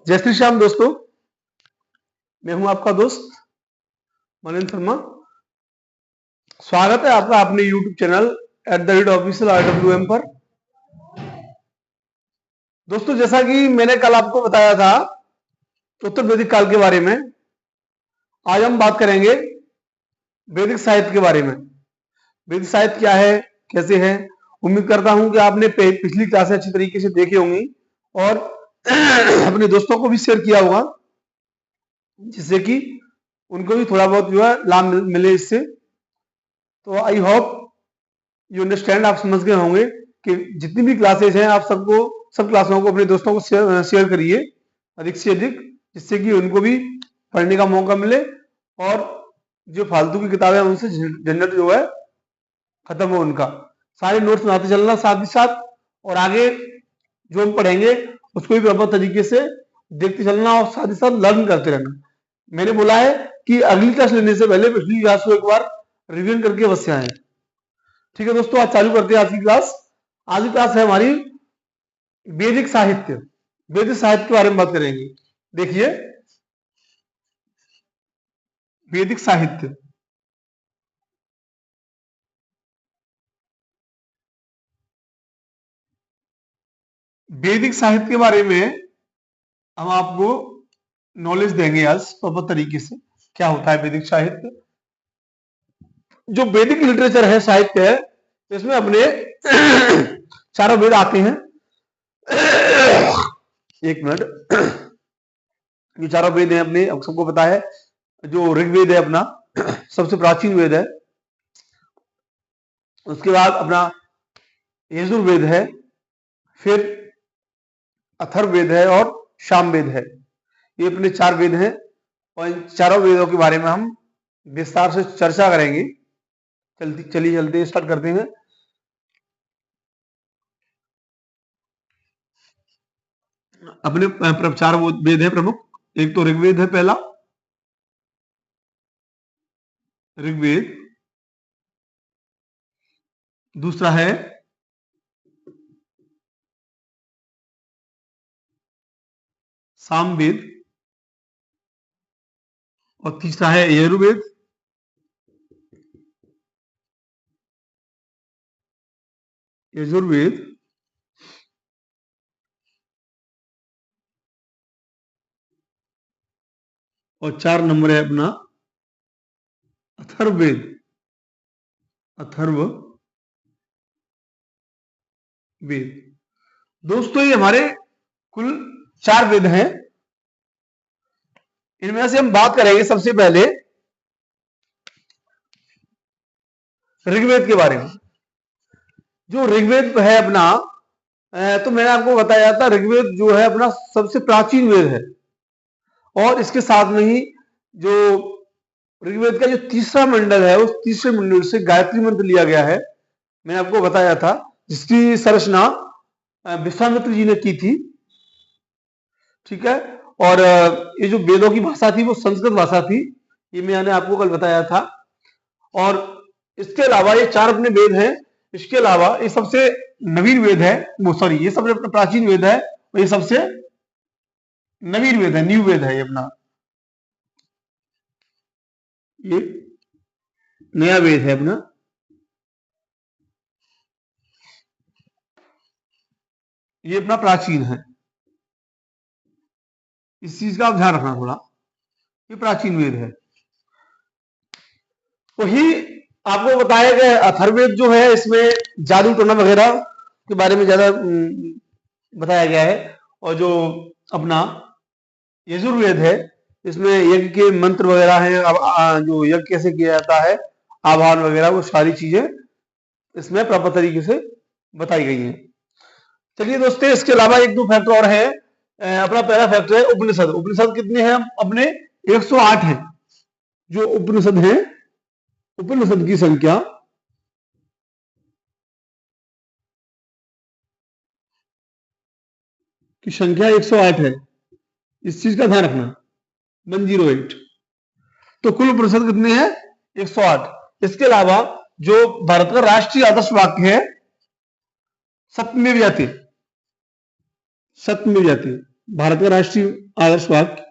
जय श्री श्याम दोस्तों, मैं हूं आपका दोस्त मनीन्द्र शर्मा। स्वागत है आपका अपने YouTube चैनल @official RWM पर। दोस्तों, जैसा कि मैंने कल आपको बताया था उत्तर वैदिक काल के बारे में, आज हम बात करेंगे वैदिक साहित्य के बारे में। वैदिक साहित्य क्या है, कैसे है। उम्मीद करता हूं कि आपने पिछली क्लासें अच्छी तरीके से देखी होंगी और अपने दोस्तों को भी शेयर किया होगा, जिससे कि उनको भी थोड़ा बहुत जो है लाभ मिले इससे। तो आई होप यू अंडरस्टैंड, आप समझ गए होंगे कि जितनी भी क्लासेस हैं आप सब क्लासों को अपने दोस्तों को शेयर करिए अधिक से अधिक, जिससे कि उनको भी पढ़ने का मौका मिले और जो फालतू की किताबें हैं उनसे झंझट जो है खत्म हो उनका। सारे नोट्स बनाते चलना साथ ही साथ, और आगे जो हम पढ़ेंगे उसको भी प्रॉपर तरीके से देखते चलना और साथ ही साथ लर्न करते रहना। मैंने बोला है कि अगली क्लास लेने से पहले पिछली क्लास को एक बार रिवीजन करके अवश्य आए। ठीक है दोस्तों, आज चालू करते हैं आज की क्लास। आज की क्लास है हमारी वैदिक साहित्य। वैदिक साहित्य के बारे में बात करेंगे। देखिए, वैदिक साहित्य, वैदिक साहित्य के बारे में हम आपको नॉलेज देंगे आज प्रॉपर तरीके से। क्या होता है वैदिक साहित्य। जो वैदिक लिटरेचर है, साहित्य है, इसमें अपने चारों वेद आते हैं। एक मिनट, ये चारों वेद हैं अपने, सबको पता है। जो ऋग्वेद है अपना सबसे प्राचीन वेद है। उसके बाद अपना यजुर्वेद है, फिर अथर्ववेद है और सामवेद है। ये अपने चार वेद हैं और इन चारों वेदों के बारे में हम विस्तार से चर्चा करेंगे। चलिए स्टार्ट करते हैं। अपने चार वेद है प्रमुख। एक तो ऋग्वेद है, पहला ऋग्वेद। दूसरा है सामवेद और तीसरा है यजुर्वेद। यजुर्वेद और 4 नंबर है अपना अथर्ववेद। अथर्ववेद दोस्तों, ये हमारे कुल 4 वेद हैं। इनमें से हम बात करेंगे सबसे पहले ऋग्वेद के बारे में। जो ऋग्वेद है अपना, तो मैंने आपको बताया था ऋग्वेद जो है अपना सबसे प्राचीन वेद है और इसके साथ में ही जो ऋग्वेद का जो तीसरा मंडल है, उस तीसरे मंडल से गायत्री मंत्र लिया गया है। मैंने आपको बताया था, जिसकी संरचना विश्वामित्र जी ने की थी। ठीक है, और ये जो वेदों की भाषा थी वो संस्कृत भाषा थी, ये मैंने आपको कल बताया था। और इसके अलावा ये 4 अपने वेद हैं। इसके अलावा ये सबसे नवीन वेद है, सॉरी, ये सबसे अपना प्राचीन वेद है और ये सबसे नवीन वेद है, न्यू वेद है। ये अपना ये नया वेद है अपना। ये अपना प्राचीन है, इस चीज का आप ध्यान रखना थोड़ा। ये प्राचीन वेद है। वही आपको बताया गया अथर्ववेद जो है, इसमें जादू टोना वगैरह के बारे में ज्यादा बताया गया है। और जो अपना यजुर्वेद है, इसमें यज्ञ के मंत्र वगैरह हैं, जो यज्ञ कैसे किया जाता है, आवाहन वगैरह, वो सारी चीजें इसमें प्रॉपर तरीके से बताई गई हैं। चलिए दोस्तों, इसके अलावा 1-2 फैक्ट और है। अपना पहला फैक्ट है उपनिषद। उपनिषद कितने हैं अपने? 108 हैं जो उपनिषद हैं। उपनिषद की संख्या की संख्या 108 है, इस चीज का ध्यान रखना। 108। तो कुल उपनिषद कितने हैं? 108। इसके अलावा जो भारत का राष्ट्रीय आदर्श वाक्य है, सत्यमेव जयते, सत्यमेव जयते, भारत का राष्ट्रीय आदर्श वाक्य,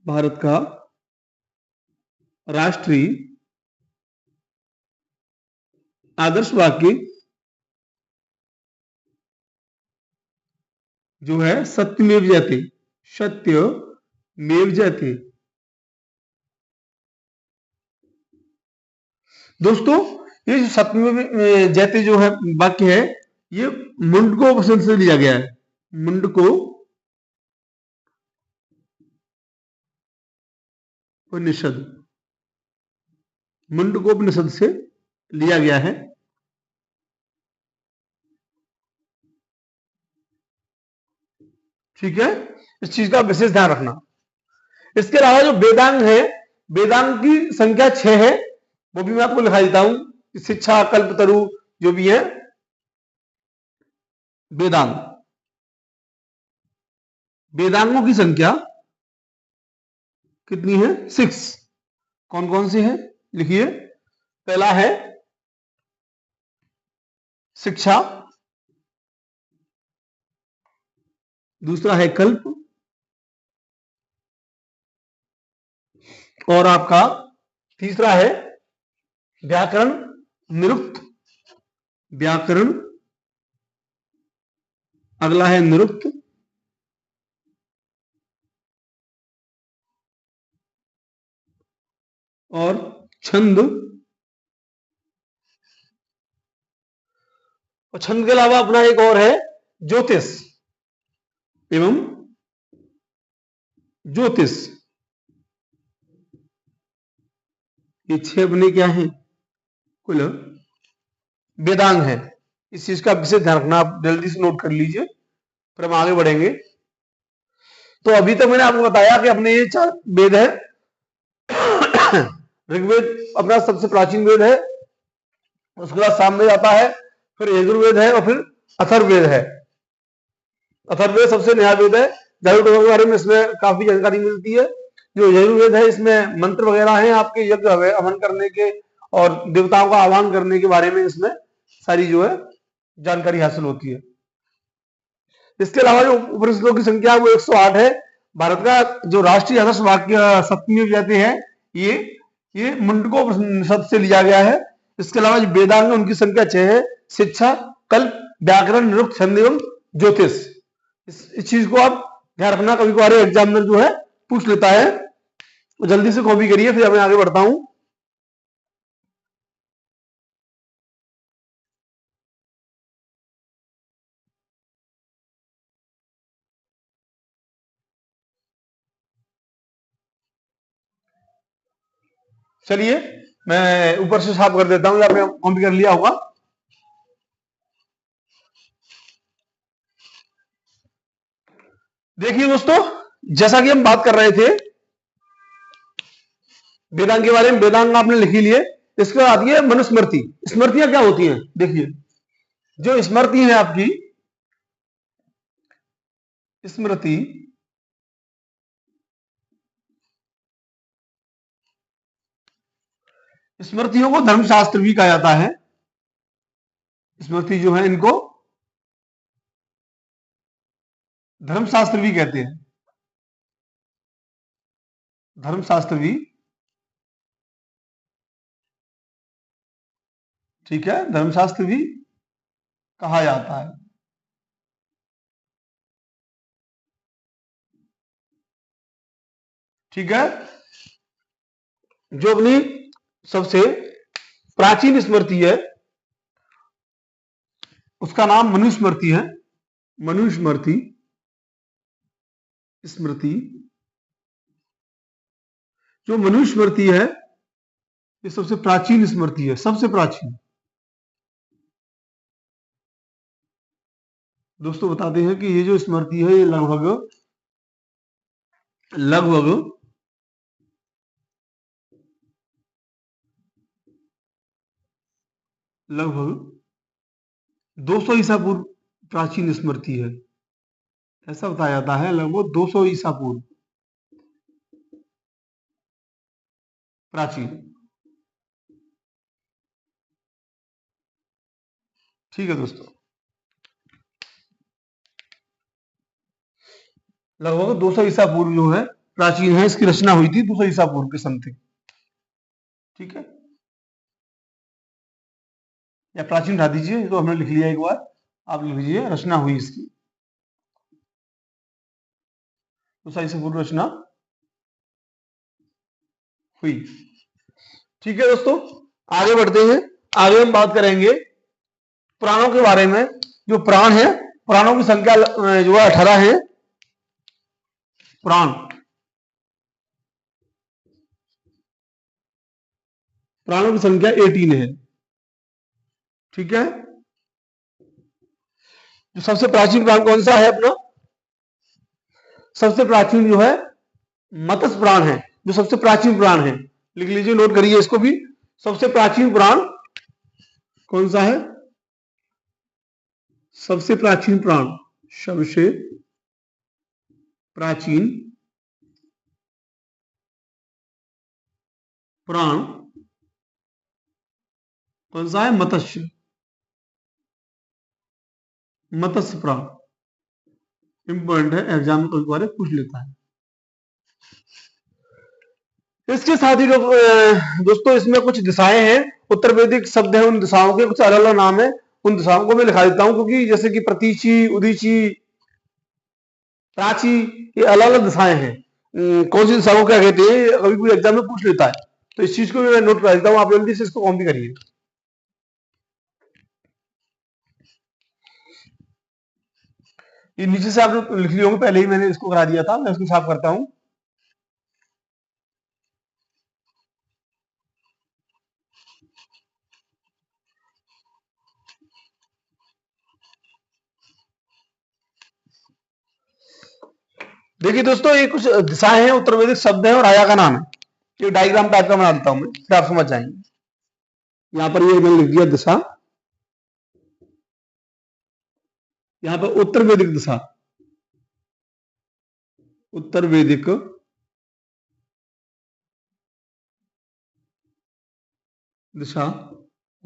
भारत का राष्ट्रीय आदर्श वाक्य जो है सत्यमेव जयते, सत्यमेव जयते। दोस्तों ये जो सत्यमेव जयते जो है वाक्य है, ये मुंडकोपनिषद से लिया गया है। मुंडकोपनिषद, मुंडकोपनिषद से लिया गया है। ठीक है, इस चीज का विशेष ध्यान रखना। इसके अलावा जो वेदांग है, वेदांग की संख्या 6 है, वो भी मैं आपको लिखा देता हूं। शिक्षा, कल्पतरु जो भी है वेदांग, वेदांगों की संख्या कितनी है? 6। कौन कौन सी है लिखिए। पहला है शिक्षा, दूसरा है कल्प, और आपका तीसरा है व्याकरण निरुक्त, व्याकरण, अगला है निरुक्त, और छंद, और छंद के अलावा अपना एक और है ज्योतिष एवं ज्योतिष। ये 6 अपने क्या है? कुल वेदांग है। इस चीज का विशेष ध्यान रखना, आप जल्दी से नोट कर लीजिए, फिर हम आगे बढ़ेंगे। तो अभी तक मैंने आपको बताया कि अपने ये 4 वेद है। ऋग्वेद अपना सबसे प्राचीन वेद है, उसके बाद सामवेद आता है, फिर यजुर्वेद है, और फिर अथर्ववेद है। अथर्ववेद सबसे नया वेद है। जादू टोना के बारे में इसमें काफी जानकारी मिलती है। जो यजुर्वेद है इसमें मंत्र वगैरह हैं आपके यज्ञ हवन करने के और देवताओं का आह्वान करने के बारे में इसमें सारी जो है जानकारी हासिल होती है। इसके अलावा जो उपनिषदों की संख्या वो 108 है। भारत का जो राष्ट्रीय आदर्श वाक्य सत्यमेव जयते हैं, ये मुंडकोपनिषद से लिया गया है। इसके अलावा जो वेदांग उनकी संख्या 6 है। शिक्षा, कल्प, व्याकरण, निरुक्त, छंद एवं ज्योतिष। इस चीज को आप ध्यान रखना, कभी कभार एग्जामिनर जो है पूछ लेता है, तो जल्दी से कॉपी करिए, फिर मैं आगे बढ़ता हूं। चलिए मैं ऊपर से साफ कर देता हूं, या आपने कॉपी कर लिया होगा। देखिए दोस्तों, जैसा कि हम बात कर रहे थे वेदांग के बारे में, वेदांग आपने लिख ही लिए। इसके बाद आती है मनुस्मृति। स्मृतियां क्या होती हैं? देखिए, जो स्मृति है आपकी स्मृति, स्मृतियों को धर्मशास्त्र भी कहा जाता है। स्मृति जो है इनको धर्मशास्त्र भी कहते हैं, धर्मशास्त्र भी, ठीक है, धर्मशास्त्र भी कहा जाता है। ठीक है, जो अपनी सबसे प्राचीन स्मृति है उसका नाम मनुस्मृति है। मनुस्मृति, स्मृति, जो मनुस्मृति है ये सबसे प्राचीन स्मृति है, सबसे प्राचीन। दोस्तों बताते हैं कि ये जो स्मृति है ये लगभग लगभग 200 ईसा पूर्व प्राचीन स्मृति है। ऐसा बताया जाता है लगभग 200 ईसा पूर्व प्राचीन। ठीक है दोस्तों। लगभग 200 ईसा पूर्व जो है प्राचीन है, इसकी रचना हुई थी 200 ईसा पूर्व के समथिंग। ठीक है, या प्राचीन हटा दीजिए, तो हमने लिख लिया एक बार, आप लिख लीजिए रचना हुई इसकी 200 ईसा पूर्व रचना हुई। ठीक है दोस्तों, आगे बढ़ते हैं। आगे हम बात करेंगे प्राणों के बारे में। जो प्राण है, प्राणों की संख्या जो है 18 है। प्राण, प्राणों की संख्या 18 है। ठीक है, जो सबसे प्राचीन प्राण कौन सा है अपना? सबसे प्राचीन जो है मत्स्य प्राण है, जो सबसे प्राचीन प्राण है। लिख लीजिए, नोट करिए इसको भी। सबसे प्राचीन प्राण कौन सा है? सबसे प्राचीन प्राण, सबसे प्राचीन प्राण कौन सा है? मत्स्य, मत्स्य प्राण। इंपॉर्टेंट है, एग्जाम में कभी बार पूछ लेता है। इसके साथ ही दोस्तों इसमें कुछ दिशाएं हैं, उत्तर वैदिक शब्द हैं, उन दिशाओं के कुछ अलग अलग नाम है। उन दिशाओं को मैं लिखा देता हूं, क्योंकि जैसे कि प्रतीची, उदीची, प्राची, ये अलग अलग दिशाएं हैं। कौन सी दिशाओं को क्या कहते हैं, कभी कोई एग्जाम में पूछ लेता है, तो इस चीज को भी मैं नोट करा देता हूँ। आप जल्दी से इसको कॉपी करिए। ये नीचे से आप लिख लिए होंगे, पहले ही मैंने इसको करा दिया था, मैं इसको साफ करता हूं। देखिए दोस्तों, ये कुछ दिशाएं हैं, उत्तर वैदिक शब्द है और आया का नाम है। ये डायग्राम टाइप का बना देता हूं मैं, फिर आप समझ जाएंगे। यहां पर ये मैंने लिख दिया दिशा, यहां पर उत्तर वैदिक दिशा, उत्तर वैदिक दिशा।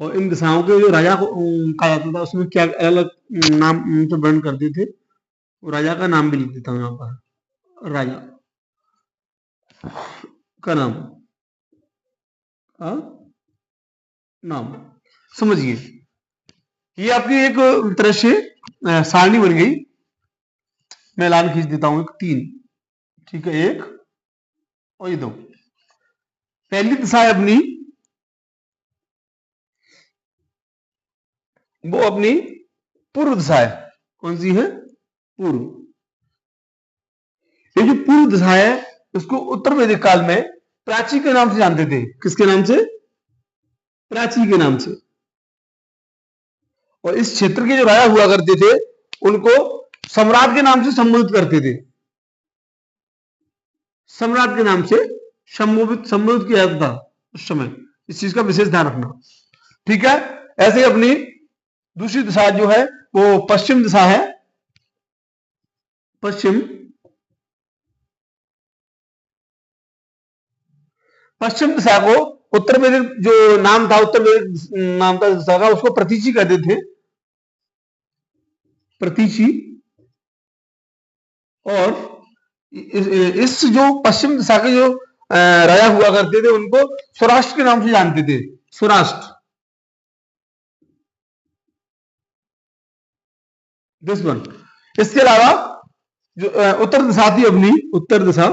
और इन दिशाओं के जो राजा को कहा जाता था, उसमें क्या अलग अलग नाम उनसे वर्णन करते थे, वो राजा का नाम भी लिख देता हूं यहां पर। राजा का नाम, नाम समझिए। ये आपकी एक तरह से सारणी बन गई। मैं लाइन खींच देता हूं, एक 3। ठीक है, 1 और ये 2। पहली दिशा है अपनी, वो अपनी पूर्व दिशा है। कौन सी है? पूर्व। ये जो पूर्व दिशा है, उसको उत्तर वैदिक काल में प्राची के नाम से जानते थे। किसके नाम से? प्राची के नाम से। और इस क्षेत्र के जो राजा हुआ करते थे, उनको सम्राट के नाम से संबोधित करते थे। सम्राट के नाम से संबोधित किया जाता था उस समय। इस चीज का विशेष ध्यान रखना। ठीक है, ऐसे ही अपनी दूसरी दिशा जो है वो पश्चिम दिशा है। पश्चिम, पश्चिम दिशा को उत्तर वैदिक जो नाम था, उत्तर वैदिक नाम था दिशा का, उसको प्रतीची कहते थे। प्रतीची। और इस जो पश्चिम दिशा के जो राजा हुआ करते थे, उनको स्वराष्ट्र के नाम से जानते थे। स्वराष्ट्र, दिस वन। इसके अलावा जो उत्तर दिशा थी अपनी, उत्तर दिशा,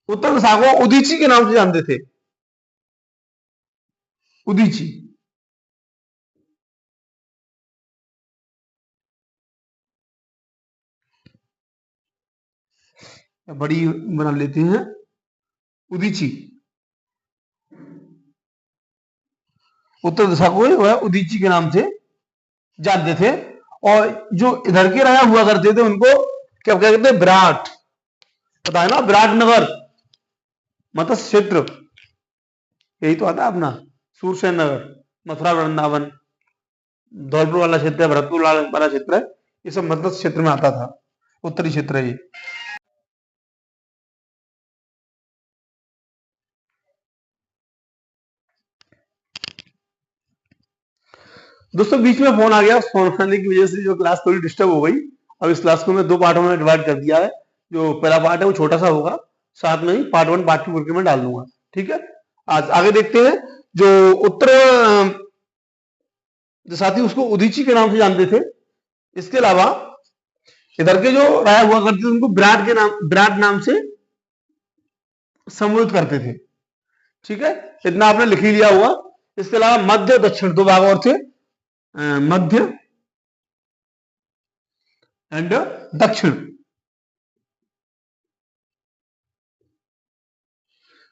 उत्तर दिशा को उदीची के नाम से जानते थे। उदीची। बड़ी बना लेते हैं, उदीची। उत्तर दिशा को वह उदीची के नाम से जानते थे। और जो इधर के राजा हुआ करते थे, उनको क्या कहते थे? विराट। पता है ना, विराट नगर, मत्स्य क्षेत्र, यही तो आता है अपना। सूरसेन नगर, मथुरा वृंदावन, धौलपुर वाला क्षेत्र है, भरतपुर वाला क्षेत्र है, ये सब मत्स्य क्षेत्र में आता था। उत्तरी क्षेत्र है ये। दोस्तों बीच में फोन आ गया, फोन आने की वजह से जो क्लास थोड़ी डिस्टर्ब हो गई। अब इस क्लास को मैं 2 पार्टों में डिवाइड कर दिया है। जो पहला पार्ट है वो छोटा सा होगा, साथ में ही पार्ट 1 पार्ट 2 करके मैं डाल दूंगा। ठीक है, आज आगे देखते हैं। जो उत्तर जो साथी उसको उदीची के नाम से जानते थे, इसके अलावा इधर के जो राजा हुआ करते थे उनको विराट नाम से संबोधित करते थे। ठीक है, इतना आपने लिख ही लिया हुआ। इसके अलावा मध्य दक्षिण 2 भाग और थे, मध्य एंड दक्षिण।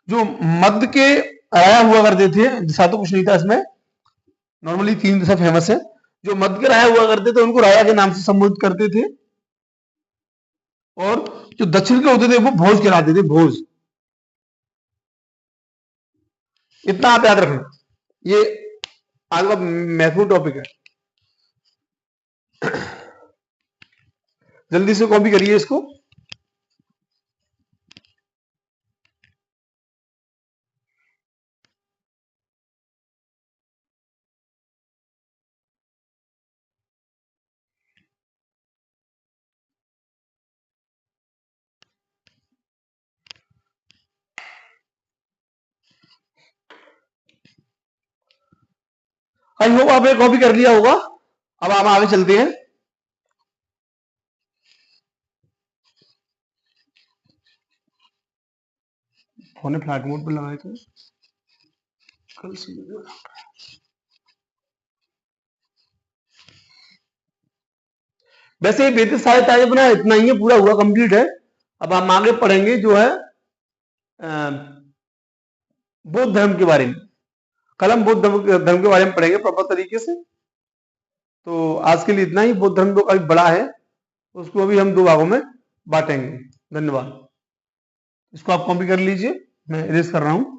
जो मध्य के राजा हुआ करते थे, दिशा तो कुछ नहीं था इसमें, नॉर्मली 3 दिशा फेमस है। जो मध्य के राजा हुआ करते थे उनको राजा के नाम से संबोधित करते थे, और जो दक्षिण के होते थे वो भोज कहलाते थे, भोज। इतना आप याद रखें, ये आज का महत्वपूर्ण टॉपिक है। जल्दी से कॉपी करिए इसको। आई होप आपने कॉपी कर लिया होगा। अब हम आगे चलते हैं। फोन फ्लाइट मोड पर लगाए थे कल से। वैसे वैदिक साहित्य आज अपना इतना ही है, पूरा हुआ, कंप्लीट है। अब हम आगे पढ़ेंगे जो है बौद्ध धर्म के बारे में। कल हम बौद्ध धर्म के बारे में पढ़ेंगे प्रॉपर तरीके से। तो आज के लिए इतना ही। बौद्ध धर्म तो काफी बड़ा है, उसको अभी हम 2 भागों में बांटेंगे। धन्यवाद। इसको आप कॉपी कर लीजिए, मैं इरेज कर रहा हूं।